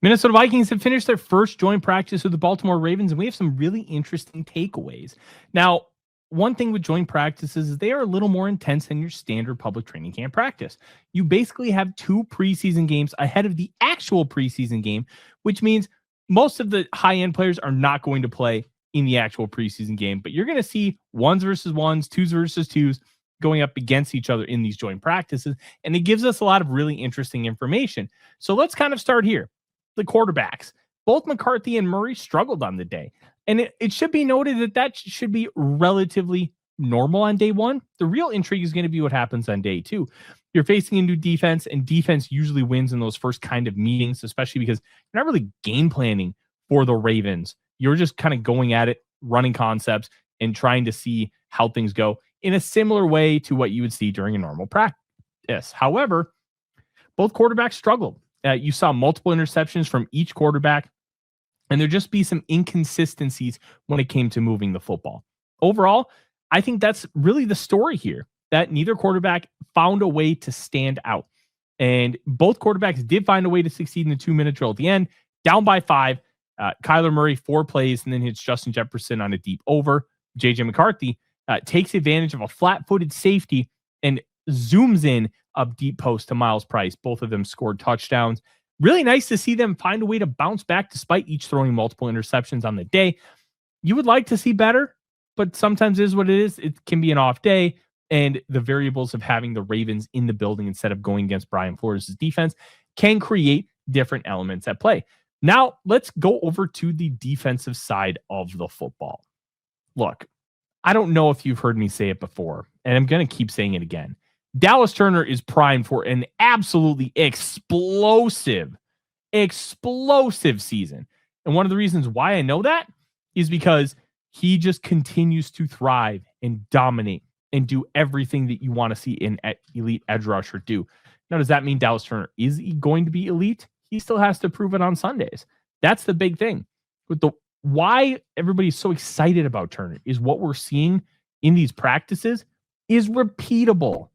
Minnesota Vikings have finished their first joint practice with the Baltimore Ravens, and we have some really interesting takeaways. Now, one thing with joint practices is they are a little more intense than your standard public training camp practice. You basically have 2 preseason games ahead of the actual preseason game, which means most of the high-end players are not going to play in the actual preseason game, but you're going to see ones versus ones, twos versus twos going up against each other in these joint practices, and it gives us a lot of really interesting information. So let's kind of start here. The quarterbacks, both McCarthy and Murray struggled on the day. And it should be noted that should be relatively normal on day one. The real intrigue is going to be what happens on day 2. You're facing a new defense, and defense usually wins in those first kind of meetings, especially because you're not really game planning for the Ravens. You're just kind of going at it, running concepts, and trying to see how things go in a similar way to what you would see during a normal practice. However, both quarterbacks struggled. You saw multiple interceptions from each quarterback, and there'd just be some inconsistencies when it came to moving the football. Overall, I think that's really the story here, that neither quarterback found a way to stand out. And both quarterbacks did find a way to succeed in the 2-minute drill at the end, down by 5. Kyler Murray, 4 plays, and then hits Justin Jefferson on a deep over. J.J. McCarthy takes advantage of a flat-footed safety and zooms in up deep post to Myles Price. Both of them scored touchdowns. Really nice to see them find a way to bounce back despite each throwing multiple interceptions on the day. You would like to see better, but sometimes it is what it is. It can be an off day, and the variables of having the Ravens in the building instead of going against Brian Flores' defense can create different elements at play. Now, let's go over to the defensive side of the football. Look, I don't know if you've heard me say it before, and I'm going to keep saying it again. Dallas Turner is primed for an absolutely explosive season. And one of the reasons why I know that is because he just continues to thrive and dominate and do everything that you want to see an elite edge rusher do. Now, does that mean Dallas Turner is going to be elite? He still has to prove it on Sundays. That's the big thing. With why everybody's so excited about Turner is what we're seeing in these practices is repeatable.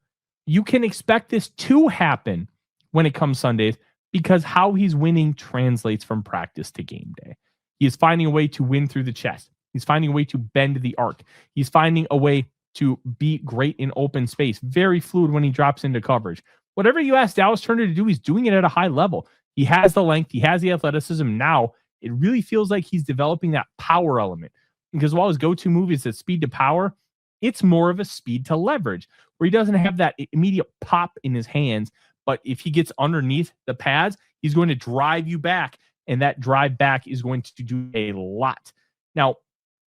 You can expect this to happen when it comes Sundays because how he's winning translates from practice to game day. He is finding a way to win through the chest. He's finding a way to bend the arc. He's finding a way to be great in open space. Very fluid when he drops into coverage. Whatever you ask Dallas Turner to do, he's doing it at a high level. He has the length. He has the athleticism. Now, it really feels like he's developing that power element. Because while his go-to move is at speed to power, it's more of a speed to leverage, where he doesn't have that immediate pop in his hands. But if he gets underneath the pads, he's going to drive you back. And that drive back is going to do a lot. Now,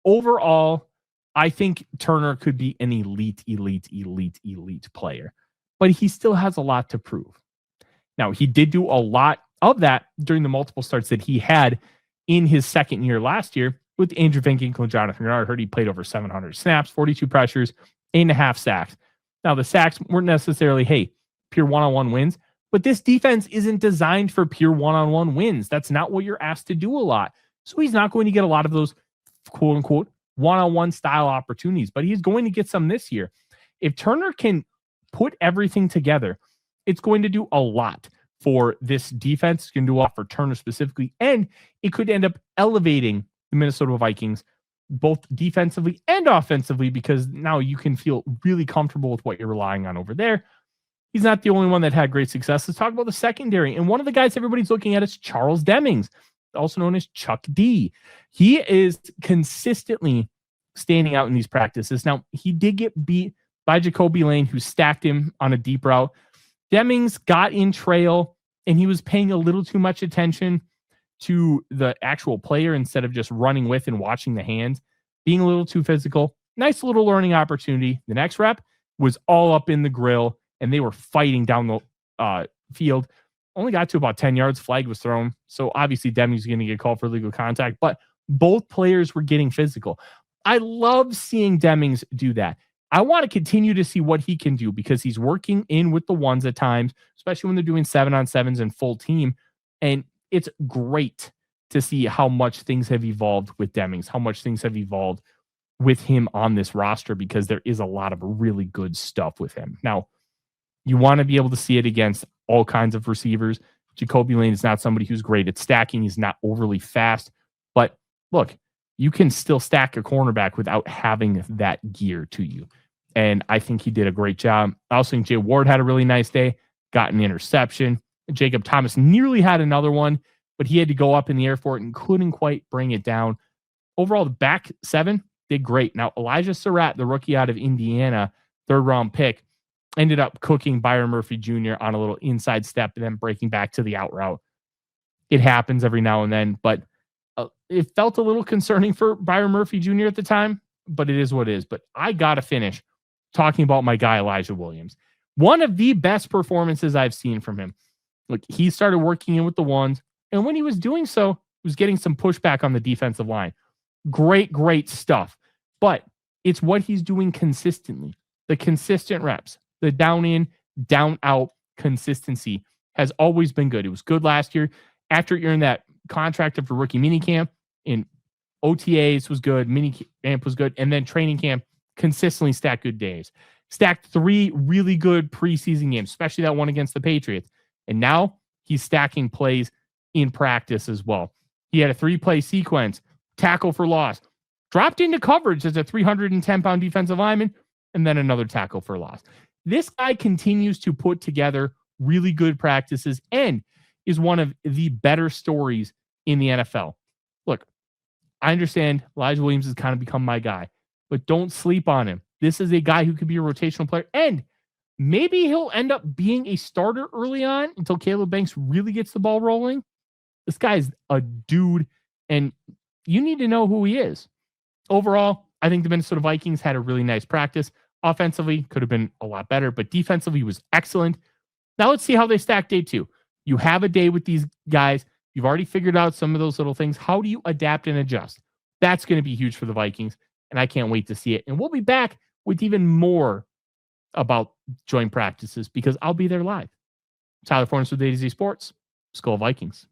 overall, I think Turner could be an elite player. But he still has a lot to prove. Now, he did do a lot of that during the multiple starts that he had in his second year last year with Andrew Van Ginkel and Jonathan Grenard. I heard he played over 700 snaps, 42 pressures, 8.5 sacks. Now, the sacks weren't necessarily, pure one-on-one wins, but this defense isn't designed for pure one-on-one wins. That's not what you're asked to do a lot. So he's not going to get a lot of those quote-unquote one-on-one style opportunities, but he's going to get some this year. If Turner can put everything together, it's going to do a lot for this defense. It's going to do a lot for Turner specifically, and it could end up elevating the Minnesota Vikings both defensively and offensively because now you can feel really comfortable with what you're relying on over there. He's not the only one that had great success. Let's talk about the secondary. And one of the guys everybody's looking at is Charles Demmings, also known as Chuck D. He is consistently standing out in these practices. Now, he did get beat by Jacoby Lane, who stacked him on a deep route. Demmings got in trail, and he was paying a little too much attention to the actual player instead of just running with and watching the hands, being a little too physical. Nice little learning opportunity. The next rep was all up in the grill, and they were fighting down the field. Only got to about 10 yards. Flag was thrown. So obviously Demmings is going to get called for illegal contact, but both players were getting physical. I love seeing Demmings do that. I want to continue to see what he can do because he's working in with the ones at times, especially when they're doing 7-on-7s and full team. And it's great to see how much things have evolved with Demmings, how much things have evolved with him on this roster because there is a lot of really good stuff with him. Now, you want to be able to see it against all kinds of receivers. Jacoby Lane is not somebody who's great at stacking. He's not overly fast. But look, you can still stack a cornerback without having that gear to you. And I think he did a great job. I also think Jay Ward had a really nice day, got an interception. Jacob Thomas nearly had another one, but he had to go up in the air for it and couldn't quite bring it down. Overall, the back seven did great. Now, Elijah Surratt, the rookie out of Indiana, third-round pick, ended up cooking Byron Murphy Jr. on a little inside step and then breaking back to the out route. It happens every now and then, but it felt a little concerning for Byron Murphy Jr. at the time, but it is what it is. But I got to finish talking about my guy, Elijah Williams. One of the best performances I've seen from him. Look, he started working in with the ones, and when he was doing so, he was getting some pushback on the defensive line. Great stuff. But it's what he's doing consistently. The consistent reps, the down in, down out consistency has always been good. It was good last year. After you're in that contract of a rookie minicamp, in OTAs was good, minicamp was good, and then training camp consistently stacked good days. Stacked 3 really good preseason games, especially that one against the Patriots. And now he's stacking plays in practice as well. He had a 3-play sequence, tackle for loss, dropped into coverage as a 310-pound defensive lineman, and then another tackle for loss. This guy continues to put together really good practices and is one of the better stories in the NFL. Look, I understand Elijah Williams has kind of become my guy, but don't sleep on him. This is a guy who could be a rotational player, and maybe he'll end up being a starter early on until Caleb Banks really gets the ball rolling. This guy's a dude, and you need to know who he is. Overall, I think the Minnesota Vikings had a really nice practice. Offensively, could have been a lot better, but defensively was excellent. Now let's see how they stack day 2. You have a day with these guys. You've already figured out some of those little things. How do you adapt and adjust? That's going to be huge for the Vikings, and I can't wait to see it. And we'll be back with even more about joint practices because I'll be there live. Tyler Forness with A to Z Sports, Skol Vikings.